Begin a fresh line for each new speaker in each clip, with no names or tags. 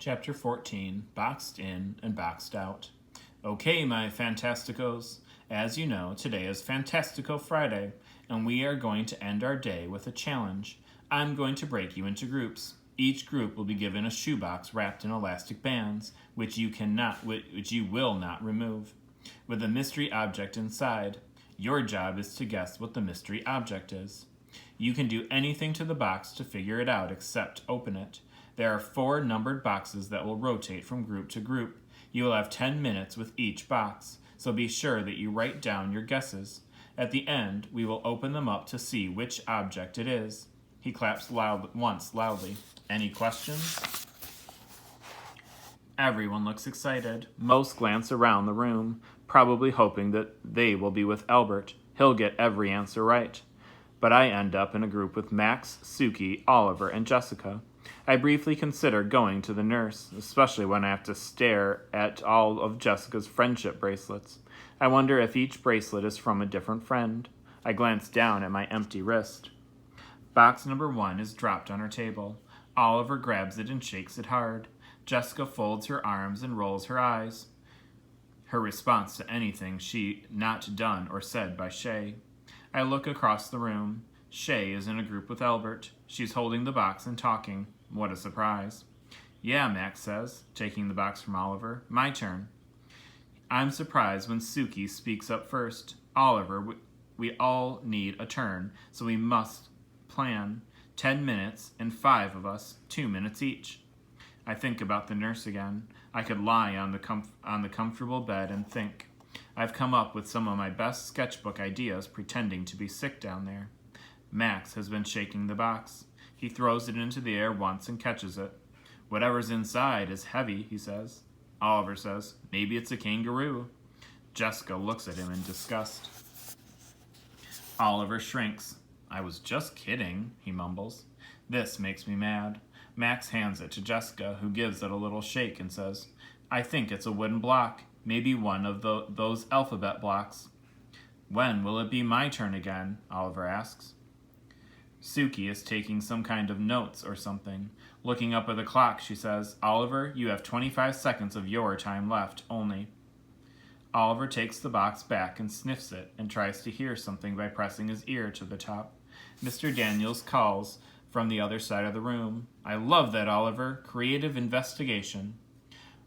Chapter 14, Boxed In and Boxed Out. Okay, my Fantasticos. As you know, today is Fantastico Friday, and we are going to end our day with a challenge. I'm going to break you into groups. Each group will be given a shoebox wrapped in elastic bands, which you will not remove, with a mystery object inside. Your job is to guess what the mystery object is. You can do anything to the box to figure it out except open it. There are 4 numbered boxes that will rotate from group to group. You will have 10 minutes with each box, so be sure that you write down your guesses. At the end, we will open them up to see which object it is. He claps once loudly. Any questions? Everyone looks excited. Most glance around the room, probably hoping that they will be with Albert. He'll get every answer right. But I end up in a group with Max, Suki, Oliver, and Jessica. I briefly consider going to the nurse, especially when I have to stare at all of Jessica's friendship bracelets. I wonder if each bracelet is from a different friend. I glance down at my empty wrist. Box number 1 is dropped on her table. Oliver grabs it and shakes it hard. Jessica folds her arms and rolls her eyes. Her response to anything she not done or said by Shay. I look across the room. Shay is in a group with Albert. She's holding the box and talking. What a surprise. Yeah, Max says, taking the box from Oliver. My turn. I'm surprised when Suki speaks up first. Oliver, we all need a turn, so we must plan. 10 minutes, and 5 of us, 2 minutes each. I think about the nurse again. I could lie on the comfortable bed and think. I've come up with some of my best sketchbook ideas pretending to be sick down there. Max has been shaking the box. He throws it into the air once and catches it. Whatever's inside is heavy, he says. Oliver says, maybe it's a kangaroo. Jessica looks at him in disgust. Oliver shrinks. I was just kidding, he mumbles. This makes me mad. Max hands it to Jessica, who gives it a little shake and says, I think it's a wooden block, maybe one of those alphabet blocks. When will it be my turn again? Oliver asks. Suki is taking some kind of notes or something. Looking up at the clock, she says, Oliver, you have 25 seconds of your time left only. Oliver takes the box back and sniffs it and tries to hear something by pressing his ear to the top. Mr. Daniels calls from the other side of the room. I love that, Oliver. Creative investigation.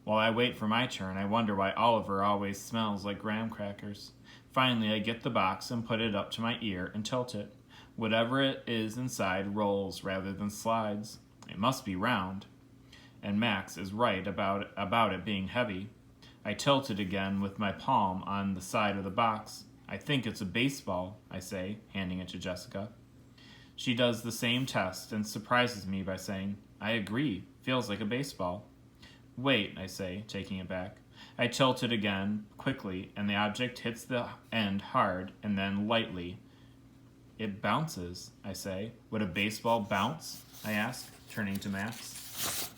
While I wait for my turn, I wonder why Oliver always smells like graham crackers. Finally, I get the box and put it up to my ear and tilt it. Whatever it is inside rolls rather than slides. It must be round. And Max is right about it being heavy. I tilt it again with my palm on the side of the box. I think it's a baseball, I say, handing it to Jessica. She does the same test and surprises me by saying, I agree, feels like a baseball. Wait, I say, taking it back. I tilt it again, quickly, and the object hits the end hard and then lightly. It bounces, I say. Would a baseball bounce? I ask, turning to Max.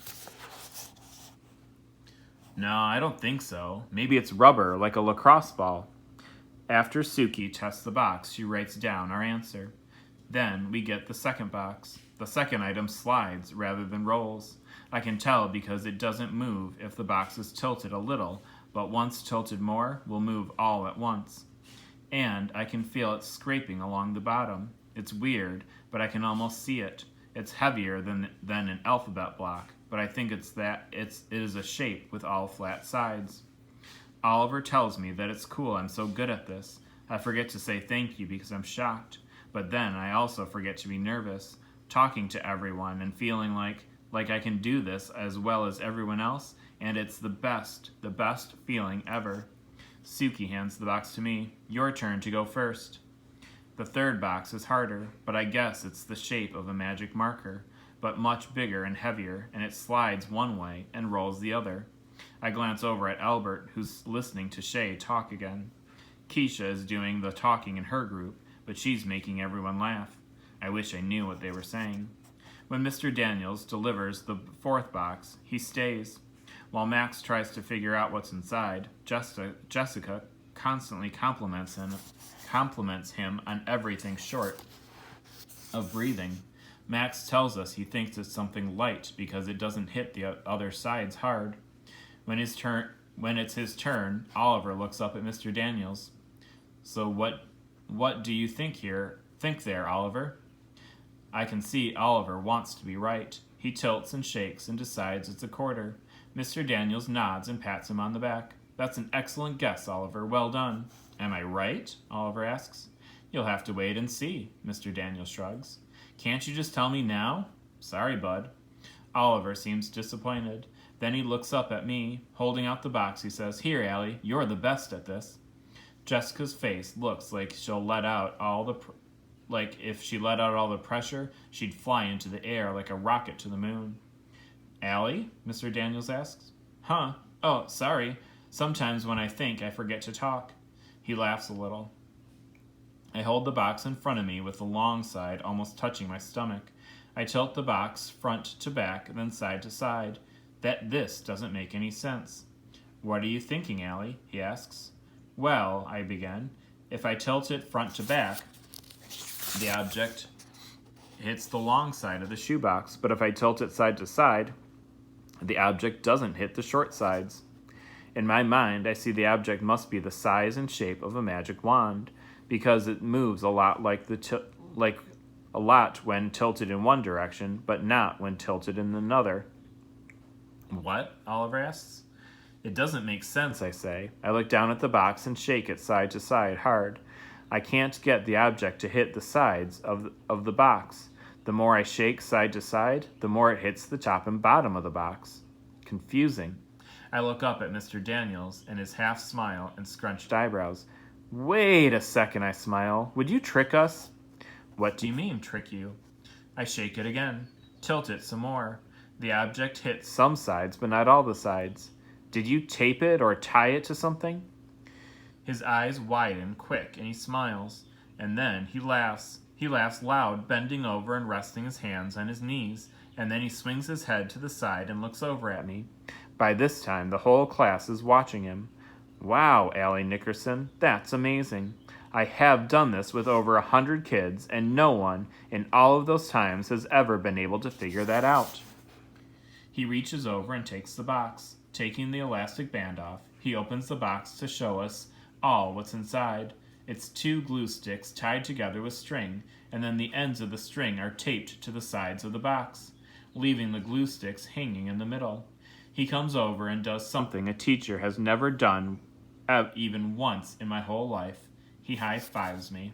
No, I don't think so. Maybe it's rubber, like a lacrosse ball. After Suki tests the box, she writes down our answer. Then we get the second box. The second item slides rather than rolls. I can tell because it doesn't move if the box is tilted a little, but once tilted more, will move all at once. And I can feel it scraping along the bottom. It's weird, but I can almost see it. It's heavier than an alphabet block, but I think it is a shape with all flat sides. Oliver tells me that it's cool I'm so good at this. I forget to say thank you because I'm shocked, but then I also forget to be nervous, talking to everyone and feeling like I can do this as well as everyone else, and it's the best feeling ever. Suki hands the box to me. Your turn to go first. The third box is harder, but I guess it's the shape of a magic marker, but much bigger and heavier, and it slides one way and rolls the other. I glance over at Albert, who's listening to Shay talk again. Keisha is doing the talking in her group, but she's making everyone laugh. I wish I knew what they were saying. When Mr. Daniels delivers the fourth box, he stays. While Max tries to figure out what's inside, Jessica constantly compliments him on everything short of breathing. Max tells us he thinks it's something light because it doesn't hit the other sides hard. When it's his turn, Oliver looks up at Mr. Daniels. So what do you think there, Oliver? I can see Oliver wants to be right. He tilts and shakes and decides it's a quarter. Mr. Daniels nods and pats him on the back. That's an excellent guess, Oliver. Well done. Am I right? Oliver asks. You'll have to wait and see, Mr. Daniels shrugs. Can't you just tell me now? Sorry, bud. Oliver seems disappointed. Then he looks up at me. Holding out the box, he says, Here, Allie, you're the best at this. Jessica's face looks like she'll let out all the... Like if she let out all the pressure, she'd fly into the air like a rocket to the moon. Allie? Mr. Daniels asks. Huh? Oh, sorry. Sometimes when I think, I forget to talk. He laughs a little. I hold the box in front of me with the long side almost touching my stomach. I tilt the box front to back, then side to side. This doesn't make any sense. What are you thinking, Allie? He asks. Well, I begin. If I tilt it front to back, the object hits the long side of the shoebox, but if I tilt it side to side, the object doesn't hit the short sides. In my mind, I see the object must be the size and shape of a magic wand, because it moves a lot a lot when tilted in one direction, but not when tilted in another. What? Oliver asks. It doesn't make sense, I say. I look down at the box and shake it side to side hard. I can't get the object to hit the sides of the box. The more I shake side to side, the more it hits the top and bottom of the box. Confusing. I look up at Mr. Daniels and his half smile and scrunched eyebrows. Wait a second, I smile. Would you trick us? What do you mean, trick you? I shake it again. Tilt it some more. The object hits some sides, but not all the sides. Did you tape it or tie it to something? His eyes widen quick, and he smiles. And then he laughs. He laughs loud, bending over and resting his hands on his knees. And then he swings his head to the side and looks over at me. By this time, the whole class is watching him. Wow, Allie Nickerson, that's amazing. I have done this with over 100 kids, and no one in all of those times has ever been able to figure that out. He reaches over and takes the box. Taking the elastic band off, he opens the box to show us all what's inside. It's 2 glue sticks tied together with string, and then the ends of the string are taped to the sides of the box, leaving the glue sticks hanging in the middle. He comes over and does something a teacher has never done even once in my whole life. He high-fives me.